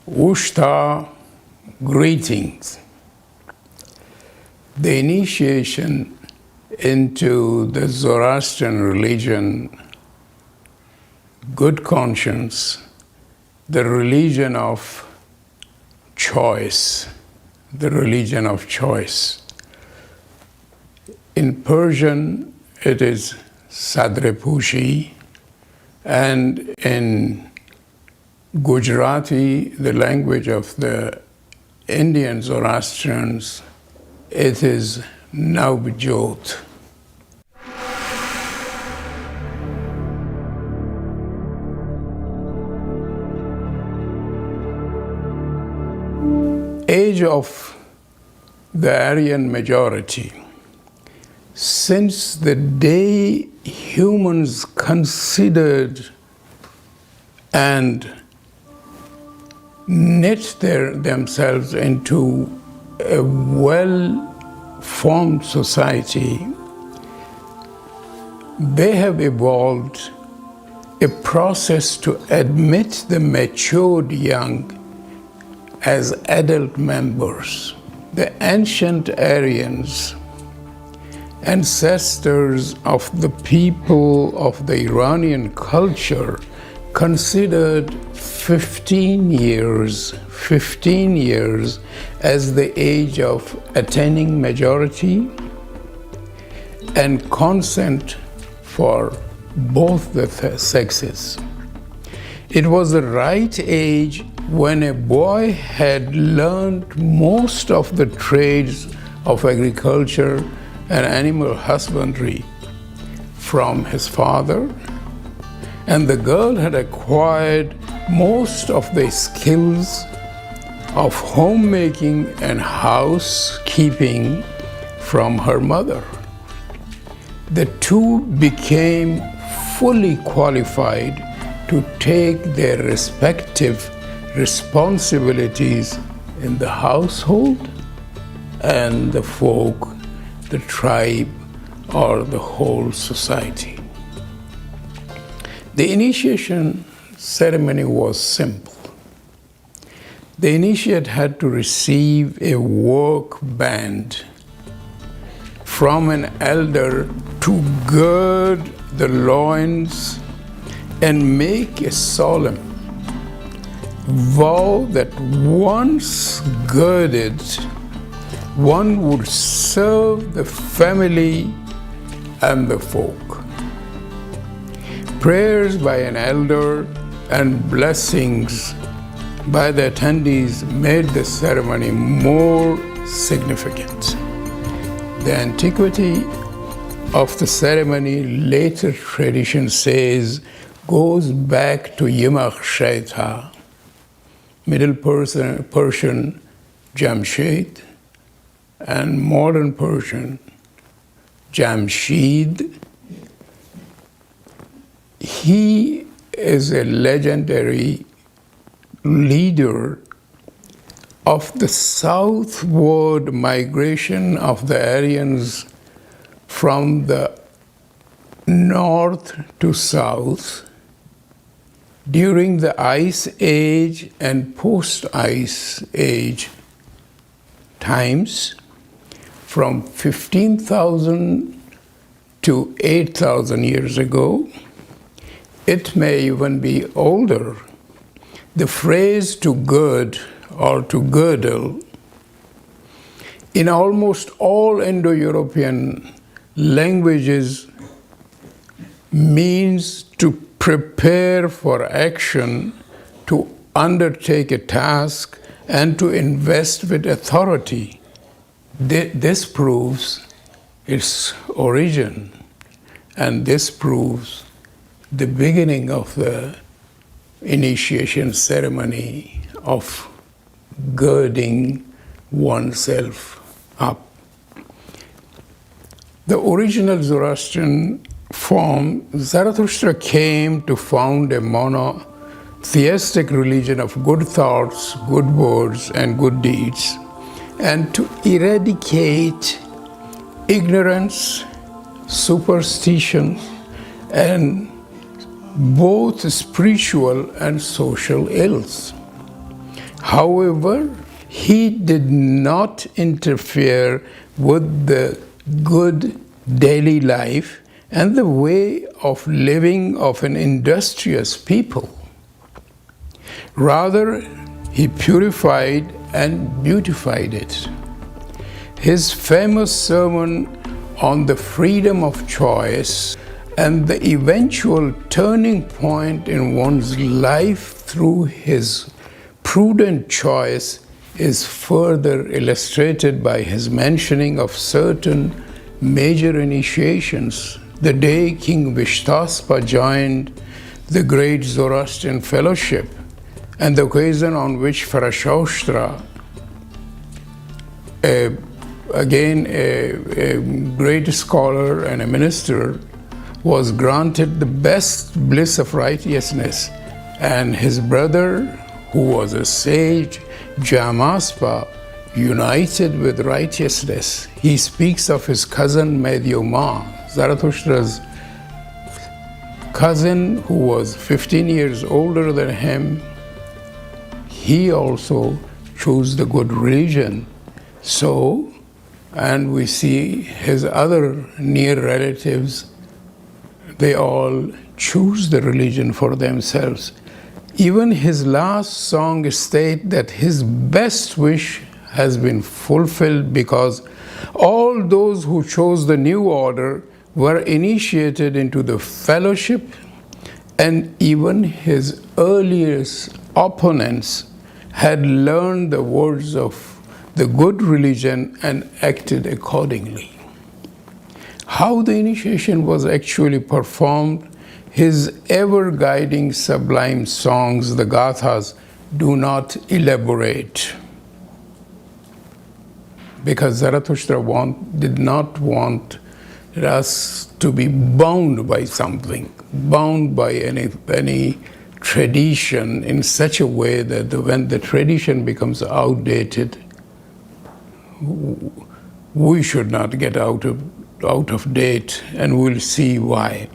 Ushta, greetings. The initiation into the Zoroastrian religion, good conscience, the religion of choice, the religion of choice. In Persian, it is Sedreh-Pooshi, and in Gujarati, the language of the Indian Zoroastrians, it is Navjot. Age of the Aryan majority. Since the day humans considered and knit themselves into a well-formed society, they have evolved a process to admit the matured young as adult members. The ancient Aryans, ancestors of the people of the Iranian culture, considered 15 years as the age of attaining majority and consent for both the sexes. It was the right age when a boy had learned most of the trades of agriculture and animal husbandry from his father, and the girl had acquired most of the skills of homemaking and housekeeping from her mother. The two became fully qualified to take their respective responsibilities in the household and the folk, the tribe, or the whole society. The initiation ceremony was simple. The initiate had to receive a work band from an elder to gird the loins and make a solemn vow that once girded, one would serve the family and the folk. Prayers by an elder and blessings by the attendees made the ceremony more significant. The antiquity of the ceremony, later tradition says, goes back to Yimach Shaita, Middle Persian Jamshid, and modern Persian Jamshid. He is a legendary leader of the southward migration of the Aryans from the north to south during the Ice Age and post-Ice Age times, from 15,000 to 8,000 years ago. It may even be older. The phrase to gird or to girdle in almost all Indo-European languages means to prepare for action, to undertake a task, and to invest with authority. This proves its origin, and this proves the beginning of the initiation ceremony of girding oneself up. The original Zoroastrian form, Zarathustra came to found a monotheistic religion of good thoughts, good words, and good deeds, and to eradicate ignorance, superstition, and both spiritual and social ills. However, he did not interfere with the good daily life and the way of living of an industrious people. Rather, he purified and beautified it. His famous sermon on the freedom of choice and the eventual turning point in one's life through his prudent choice is further illustrated by his mentioning of certain major initiations. The day King Vishtaspa joined the great Zoroastrian fellowship, and the occasion on which Farashaustra, again a great scholar and a minister, was granted the best bliss of righteousness, and his brother, who was a sage, Jamaspa, united with righteousness. He speaks of his cousin Medyoma, Zarathustra's cousin, who was 15 years older than him. He also chose the good religion. So, and we see his other near relatives, they all choose the religion for themselves. Even his last song states that his best wish has been fulfilled because all those who chose the new order were initiated into the fellowship, and even his earliest opponents had learned the words of the good religion and acted accordingly. How the initiation was actually performed, his ever-guiding sublime songs, the Gathas, do not elaborate. Because Zarathustra did not want us to be bound by something, bound by any tradition in such a way that when the tradition becomes outdated, we should not get out of date, and we'll see why.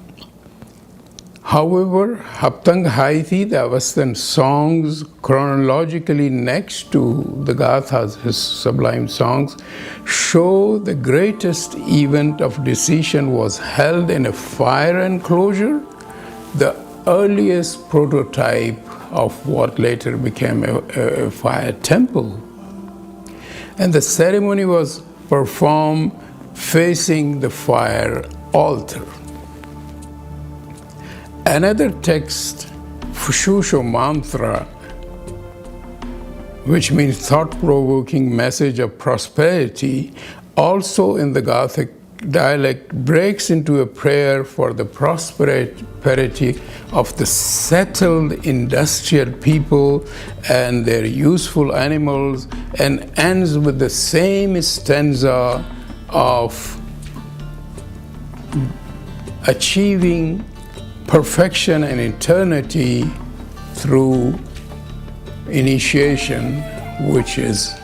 However, Haptang Haiti, the Avastan songs, chronologically next to the Gathas, his sublime songs, show the greatest event of decision was held in a fire enclosure, the earliest prototype of what later became a fire temple. And the ceremony was performed facing the fire altar. Another text, Fushusho Mantra, which means thought-provoking message of prosperity, also in the Gothic dialect, breaks into a prayer for the prosperity of the settled industrial people and their useful animals, and ends with the same stanza of achieving perfection and eternity through initiation, which is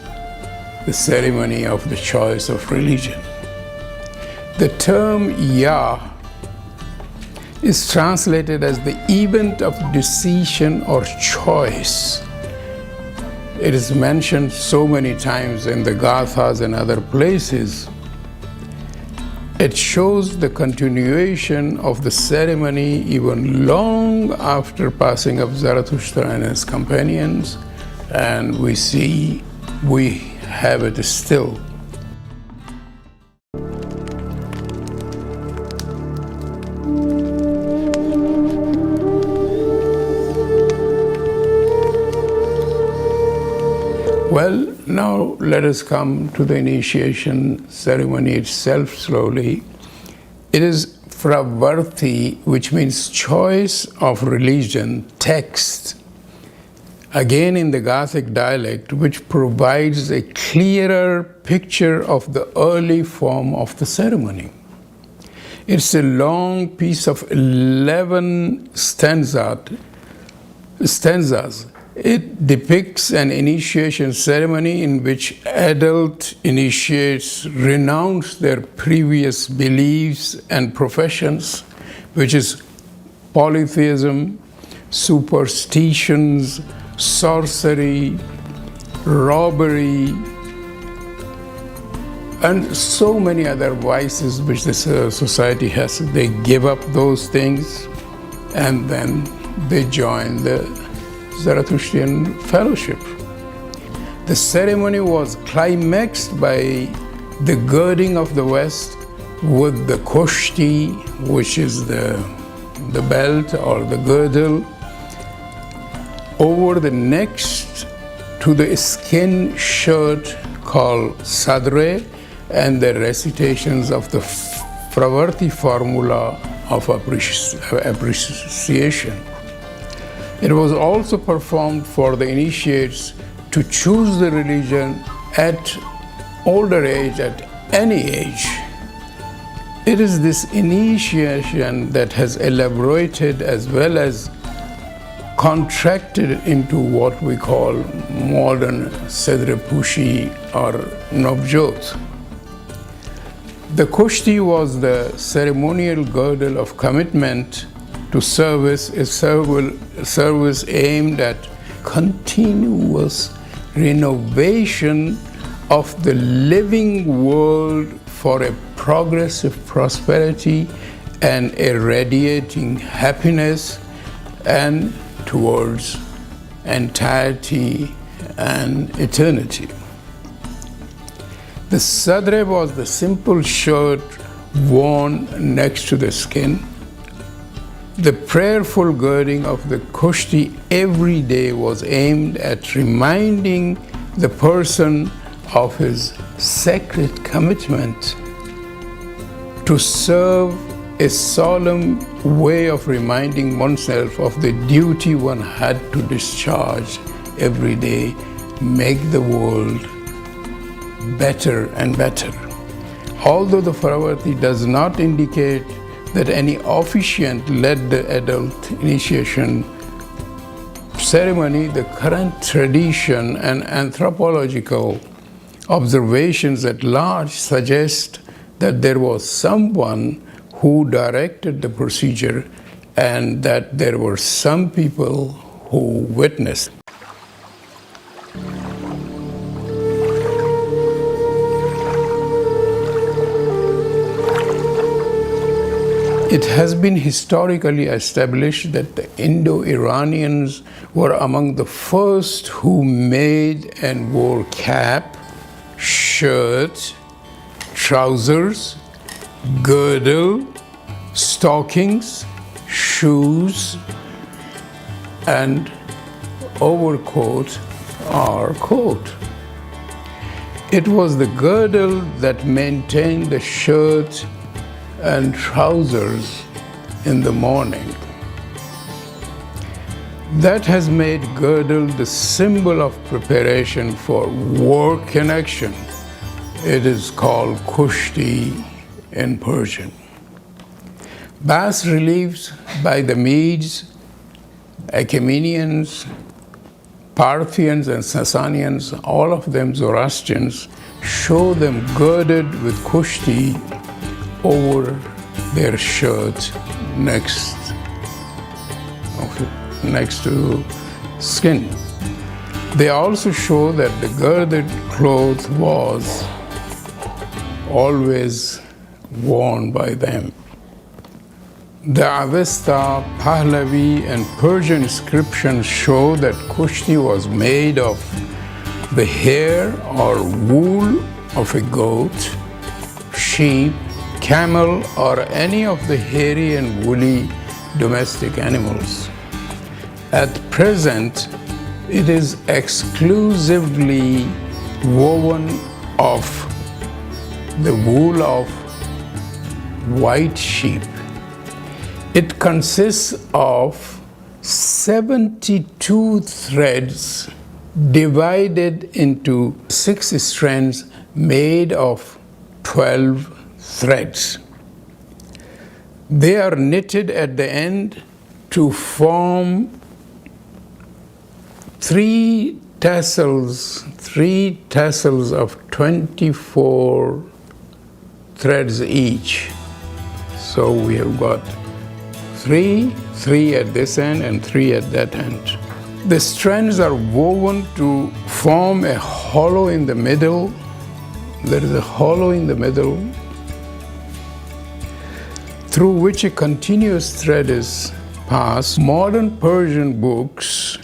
the ceremony of the choice of religion. The term Yah is translated as the event of decision or choice. It is mentioned so many times in the Gathas and other places. It shows the continuation of the ceremony even long after passing of Zarathustra and his companions, and we see we have it still. Well, now let us come to the initiation ceremony itself slowly. It is Fravarthi, which means choice of religion, text, again in the Gothic dialect, which provides a clearer picture of the early form of the ceremony. It's a long piece of 11 stanzas. It depicts an initiation ceremony in which adult initiates renounce their previous beliefs and professions, which is polytheism, superstitions, sorcery, robbery, and so many other vices which this society has. They give up those things and then they join the Zoroastrian fellowship. The ceremony was climaxed by the girding of the West with the koshti, which is the belt or the girdle, over the next to the skin shirt called Sedreh, and the recitations of the Pravarti formula of appreciation. It was also performed for the initiates to choose the religion at older age, at any age. It is this initiation that has elaborated as well as contracted into what we call modern Sedreh-Pooshi or Navjot. The koshti was the ceremonial girdle of commitment to service, a service aimed at continuous renovation of the living world for a progressive prosperity and a radiating happiness and towards entirety and eternity. The Sedreh was the simple shirt worn next to the skin. The prayerful girding of the koshti every day was aimed at reminding the person of his sacred commitment to serve, a solemn way of reminding oneself of the duty one had to discharge every day, make the world better and better. Although the Pravarti does not indicate that any officiant led the adult initiation ceremony, the current tradition and anthropological observations at large suggest that there was someone who directed the procedure and that there were some people who witnessed. It has been historically established that the Indo-Iranians were among the first who made and wore cap, shirt, trousers, girdle, stockings, shoes, and overcoat or coat. It was the girdle that maintained the shirt and trousers in the morning. That has made girdle the symbol of preparation for work and action. It is called koshti in Persian. Bas-reliefs by the Medes, Achaemenians, Parthians and Sasanians, all of them Zoroastrians, show them girded with koshti over their shirt next to skin. They also show that the girded cloth was always worn by them. The Avesta, Pahlavi, and Persian inscriptions show that koshti was made of the hair or wool of a goat, sheep, camel, or any of the hairy and woolly domestic animals. At present, it is exclusively woven of the wool of white sheep. It consists of 72 threads divided into 6 strands made of 12 threads. They are knitted at the end to form 3 tassels of 24 threads each. So we have got 3 at this end and 3 at that end. The strands are woven to form a hollow in the middle. There is a hollow in the middle through which a continuous thread is passed. Modern Persian books,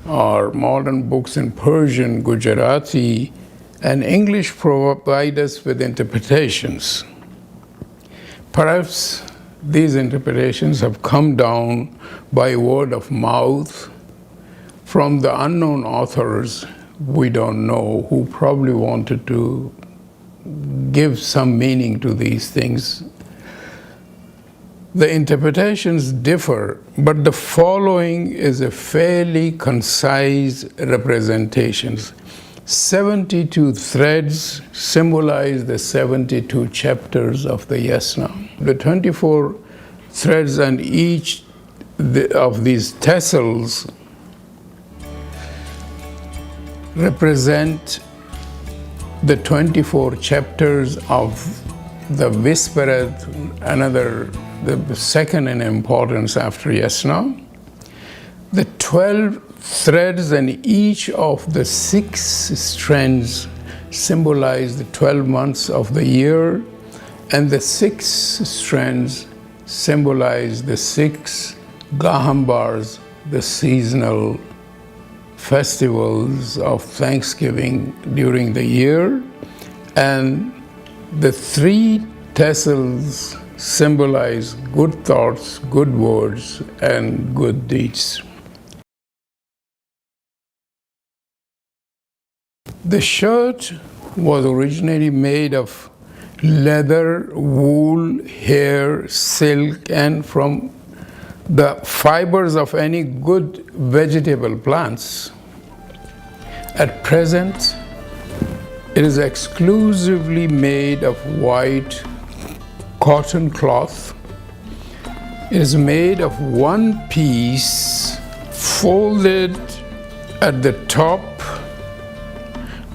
or modern books in Persian, Gujarati, and English provide us with interpretations. Perhaps these interpretations have come down by word of mouth from the unknown authors we don't know, who probably wanted to give some meaning to these things. The interpretations differ, but the following is a fairly concise representation. 72 threads symbolize the 72 chapters of the Yasna. The 24 threads and each of these tassels represent the 24 chapters of the Visperet, the second in importance after Yasna. The 12 threads and each of the 6 strands symbolize the 12 months of the year, and the 6 strands symbolize the 6 Gahambars, the seasonal festivals of Thanksgiving during the year, and the 3 tassels symbolize good thoughts, good words, and good deeds. The shirt was originally made of leather, wool, hair, silk, and from the fibers of any good vegetable plants. At present, it is exclusively made of white cotton cloth. It is made of one piece, folded at the top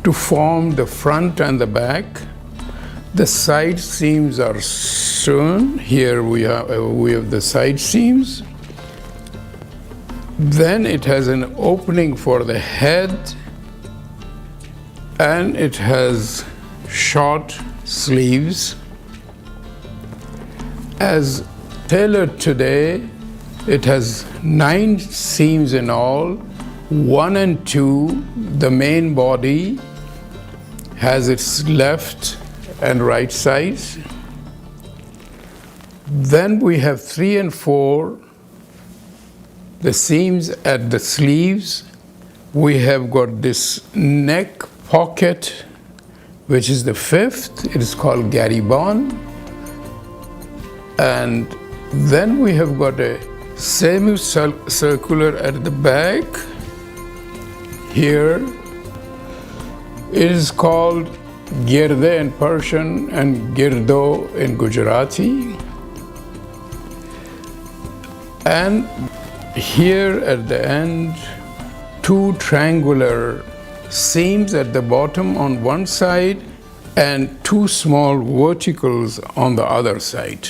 to form the front and the back. The side seams are sewn. Here we have the side seams. Then it has an opening for the head, and it has short sleeves. As tailored today, it has 9 seams in all, 1 and 2. The main body has its left and right sides. Then we have 3 and 4, the seams at the sleeves. We have got this neck pocket, which is the 5th. It is called Gariban. And then we have got a semicircular at the back. Here it is called Girde in Persian and Girdo in Gujarati. And here at the end, 2 triangular seams at the bottom on one side and 2 small verticals on the other side.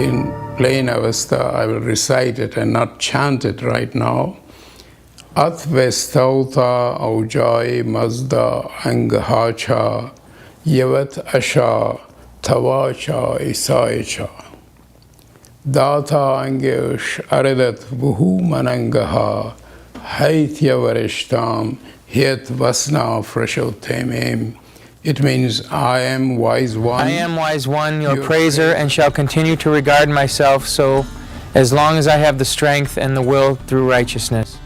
In plain avastha, I will recite it and not chant it right now. At vestauta aujai mazda angahacha yavat asha tavacha isaicha data angesh aridat vuhu manangaha haithya varishtam hiet vasna frashotemem. It means, I am wise one. I am wise one, your praiser, and shall continue to regard myself so as long as I have the strength and the will through righteousness.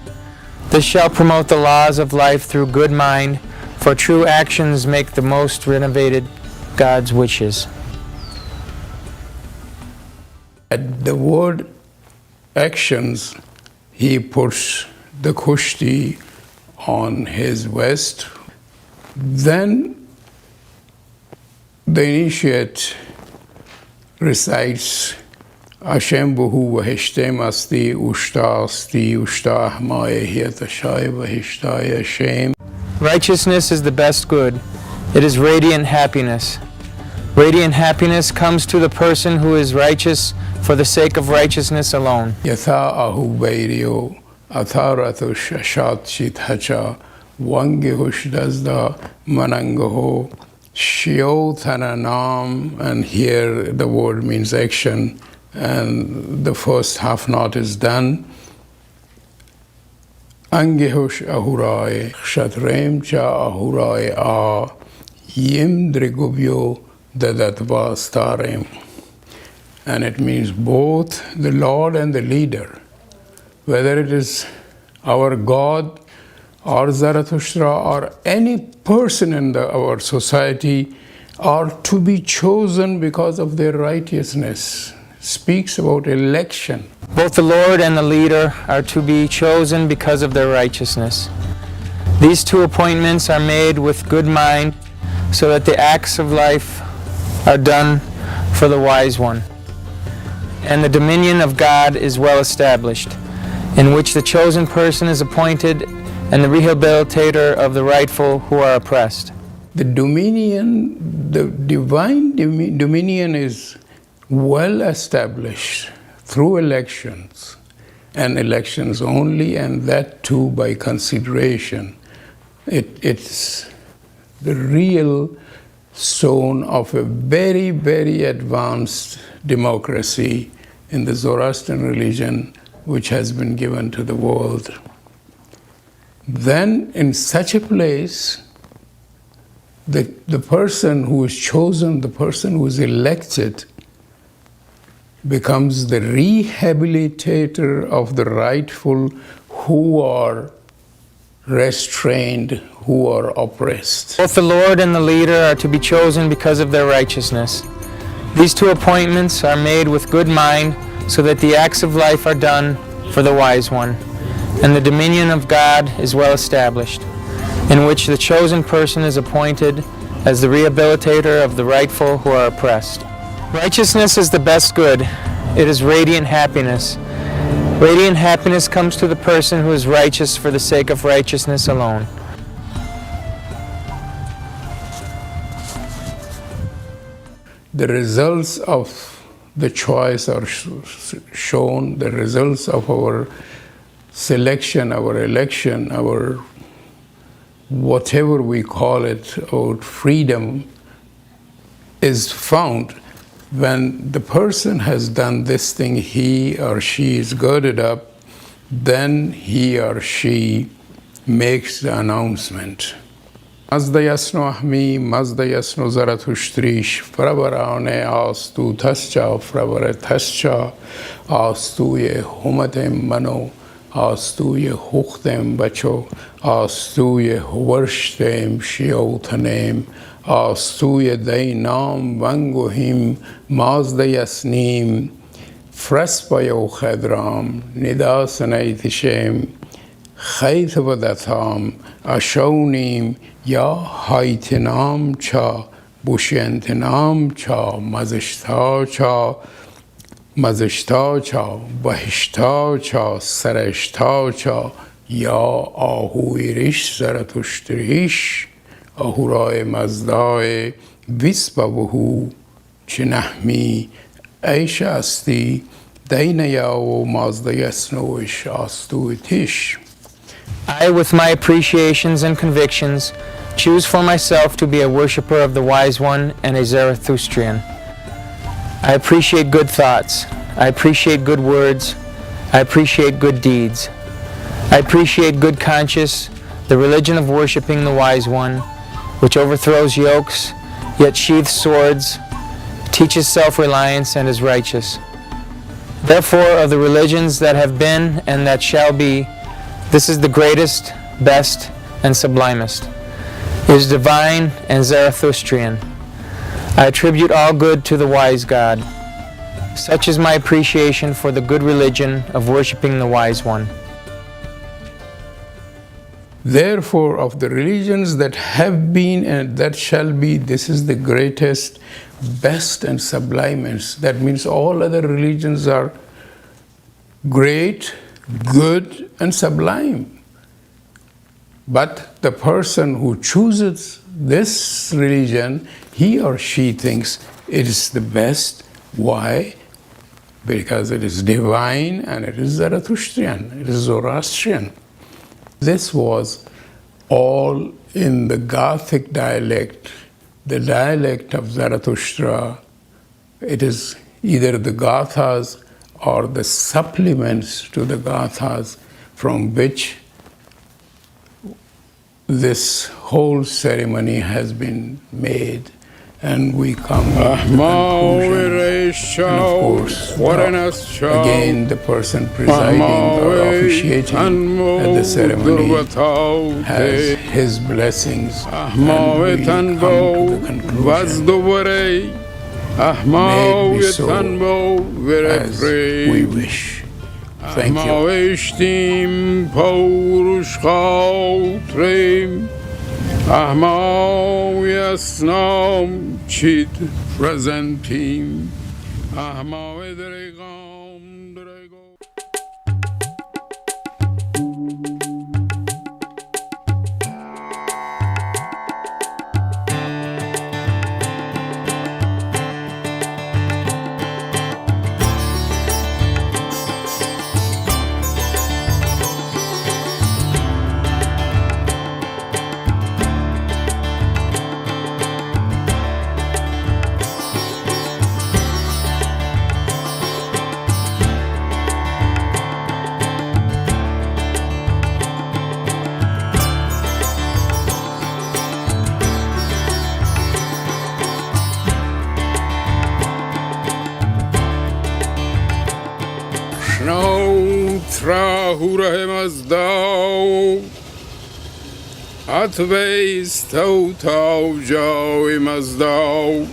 This shall promote the laws of life through good mind, for true actions make the most renovated God's wishes. At the word actions, he puts the kushti on his vest. Then the initiate recites Ashem Buhu Vahishtem Asti Ushta Asti Ushta Maya Hiyatashay Vahishtai Ashem. Righteousness is the best good. It is radiant happiness. Radiant happiness comes to the person who is righteous for the sake of righteousness alone. Yatha ahu vairyo atharatu shashat shithacha vangihush dasda manangaho shiotananam. And here the word means action, and the first half knot is done. Angehush ahurai kshatrem cha ahurai a yim drigubyo dadatva starem. And it means both the Lord and the leader, whether it is our God or Zarathustra or any person in our society, are to be chosen because of their righteousness. Speaks about election. Both the Lord and the leader are to be chosen because of their righteousness. These two appointments are made with good mind, so that the acts of life are done for the wise one. And the dominion of God is well established, in which the chosen person is appointed and the rehabilitator of the rightful who are oppressed. The dominion, the divine dominion is well established through elections, and elections only, and that too by consideration. It's the real stone of a very, very advanced democracy in the Zoroastrian religion, which has been given to the world. Then in such a place, the person who is chosen, the person who is elected, becomes the rehabilitator of the rightful who are restrained, who are oppressed. Both the Lord and the leader are to be chosen because of their righteousness. These two appointments are made with good mind, so that the acts of life are done for the wise one, and the dominion of God is well established, in which the chosen person is appointed as the rehabilitator of the rightful who are oppressed. Righteousness is the best good. It is radiant happiness. Radiant happiness comes to the person who is righteous for the sake of righteousness alone. The results of the choice are shown, the results of our selection, our election, our whatever we call it, our freedom, is found when the person has done this thing, he or she is girded up, then he or she makes the announcement. Mazda yasno ahmi, mazda yasno Zarathushtриsh, fravarane astu tascha, fravare tascha, astu ye humatem mano, astu ye huchtem bacho, astu ye huvarshtem shiotanem, Astuye Dainam Vangohim Mazda Yasnim Fraspayo Khadram Nidasanaitishem Khaytavadatam Ashaunim Ya Haitinam Cha Bushentinam Cha Mazishta Cha Mazishta Cha Bahishta Cha Sareshta Cha Ya Ahuirish Zarathushtриsh Ahurāya mazdāya vispavahu chinahmi aisha asti dainayao mazdayasnoish astu itish. I, with my appreciations and convictions, choose for myself to be a worshipper of the Wise One and a Zarathustrian. I appreciate good thoughts. I appreciate good words. I appreciate good deeds. I appreciate good conscience, the religion of worshiping the Wise One, which overthrows yokes, yet sheathes swords, teaches self-reliance, and is righteous. Therefore, of the religions that have been and that shall be, this is the greatest, best, and sublimest. It is divine and Zarathustrian. I attribute all good to the wise God. Such is my appreciation for the good religion of worshiping the Wise One. Therefore, of the religions that have been and that shall be, this is the greatest, best, and sublimest. That means all other religions are great, good, and sublime. But the person who chooses this religion, he or she thinks it is the best. Why? Because it is divine and it is Zoroastrian, it is Zoroastrian. This was all in the Gothic dialect, the dialect of Zarathustra. It is either the Gathas or the supplements to the Gathas from which this whole ceremony has been made, and we come to the conclusion. And of course, again, the person presiding or officiating at the ceremony has his blessings, and we come to the conclusion. May it be so as we wish. Thank you. Ahmay asnam chid presentim Ahmay dregam drego. Trahura mazdao atveis tau jau mazdao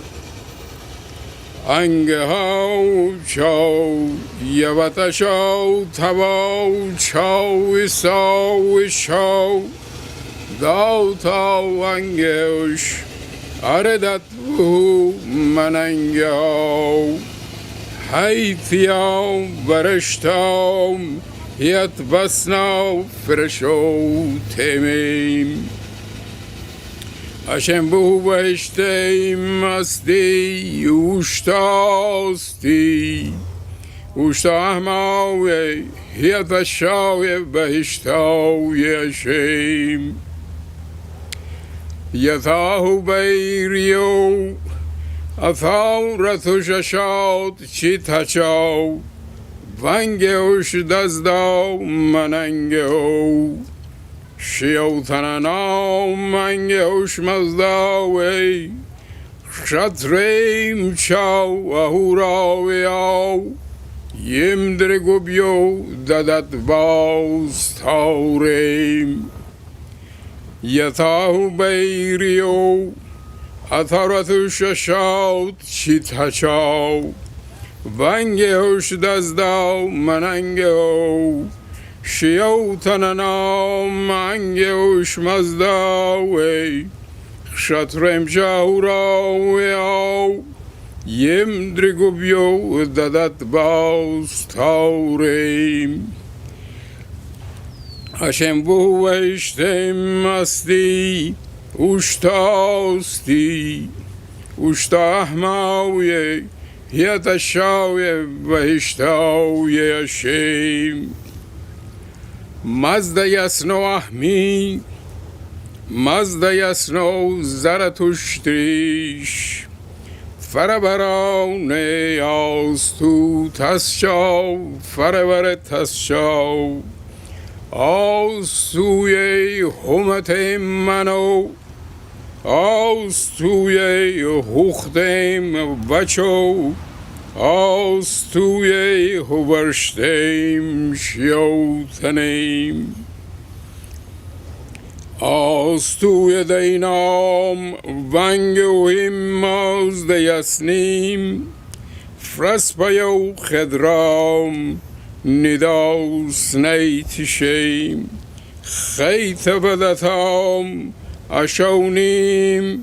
angehau chau yavata chau tavau chau isau dau tau angeush aredat manangau haytiau barashtau Yat basnau fresho temim Hashem bu vashtem asti ushtosti Ushtahmau yat ashau yavashtau yashem Yatahu beirio Athau ratushashaut chitachau Vangeush dazdao manangeo Shiao tananao mangeush mazdao Shatreim chao ahurao yao Yimdre gubyo dadat vaus taureim Yatahu beirio Atharatu shashaut chitachao Vangeush dazdao manangeo Shiao tananao mangeush mazdao Shatrem jahurao yao Yim drigubyo dadat baus taureim Hashem bu vashtem asti Ushtosti Ushtahmau Yatashau vahishtou Yashim Mazda yasno ahmi Mazda yasno Zarathushtri Farabarau ne austu tasshau Faravare tasshau Austu ye humatem mano Austu ye huchtem vacho Austu ye huvarshtem shiotanem Austu ye deinam vanguhim maus de yasnim Fraspayo chedram nidaus neitishem Chayta vadatam Ashonim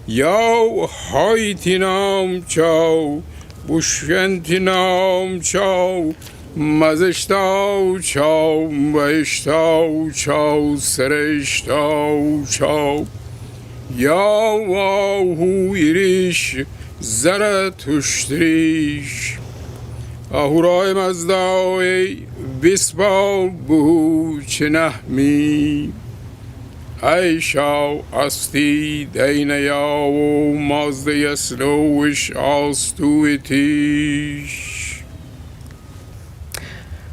Yao Hoitinam Chow Bushventinam Chow Mazeshtau Chow Vaishtau Chow Sereshtau Chow Yawahu irish Zarathushtirish Ahurai Mazdaoi Bisbal Buhu Chinahmi Aishao Asti Dainayao Mazdayaslowish Alstuitish.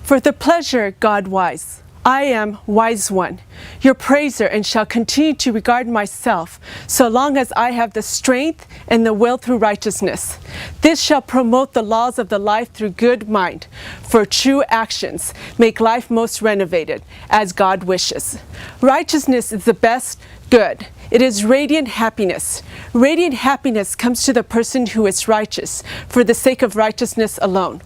For the pleasure, God wise, I am wise one, your praiser, and shall continue to regard myself, so long as I have the strength and the will through righteousness. This shall promote the laws of the life through good mind, for true actions make life most renovated, as God wishes. Righteousness is the best good. It is radiant happiness. Radiant happiness comes to the person who is righteous, for the sake of righteousness alone.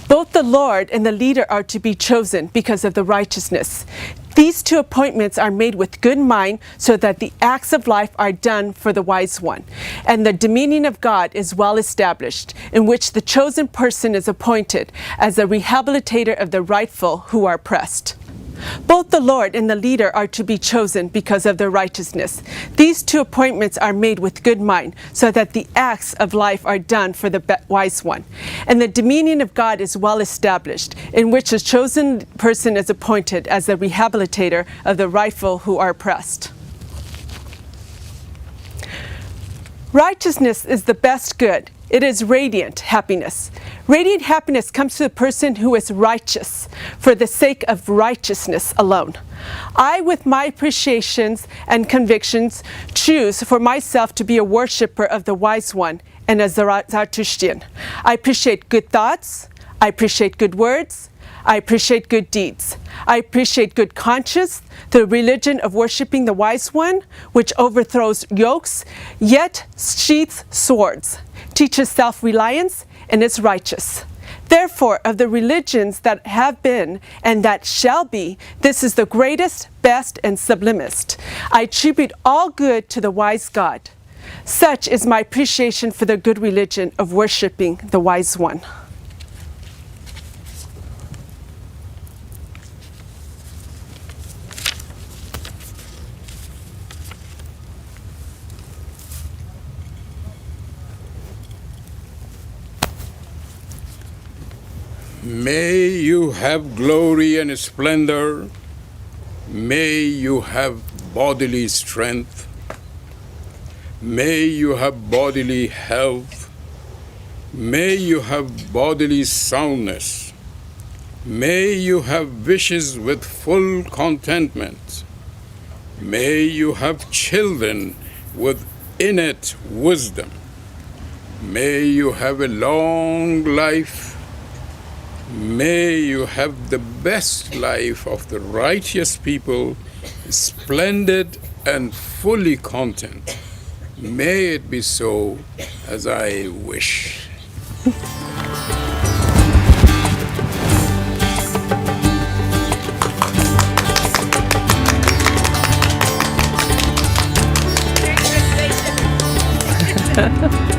Both the Lord and the leader are to be chosen because of the righteousness. These two appointments are made with good mind, so that the acts of life are done for the wise one, and the dominion of God is well established, in which the chosen person is appointed as a rehabilitator of the rightful who are oppressed. Both the Lord and the leader are to be chosen because of their righteousness. These two appointments are made with good mind, so that the acts of life are done for the wise one. And the dominion of God is well established, in which a chosen person is appointed as the rehabilitator of the rightful who are oppressed. Righteousness is the best good. It is radiant happiness. Radiant happiness comes to the person who is righteous, for the sake of righteousness alone. I, with my appreciations and convictions, choose for myself to be a worshipper of the wise one and a Zarathustrian. I appreciate good thoughts. I appreciate good words. I appreciate good deeds. I appreciate good conscience, the religion of worshiping the wise one, which overthrows yokes, yet sheaths swords, teaches self-reliance, and is righteous. Therefore, of the religions that have been and that shall be, this is the greatest, best, and sublimest. I attribute all good to the wise God. Such is my appreciation for the good religion of worshiping the wise one. May you have glory and splendor. May you have bodily strength. May you have bodily health. May you have bodily soundness. May you have wishes with full contentment. May you have children with innate wisdom. May you have a long life. May you have the best life of the righteous people, splendid and fully content. May it be so as I wish. Ha ha ha.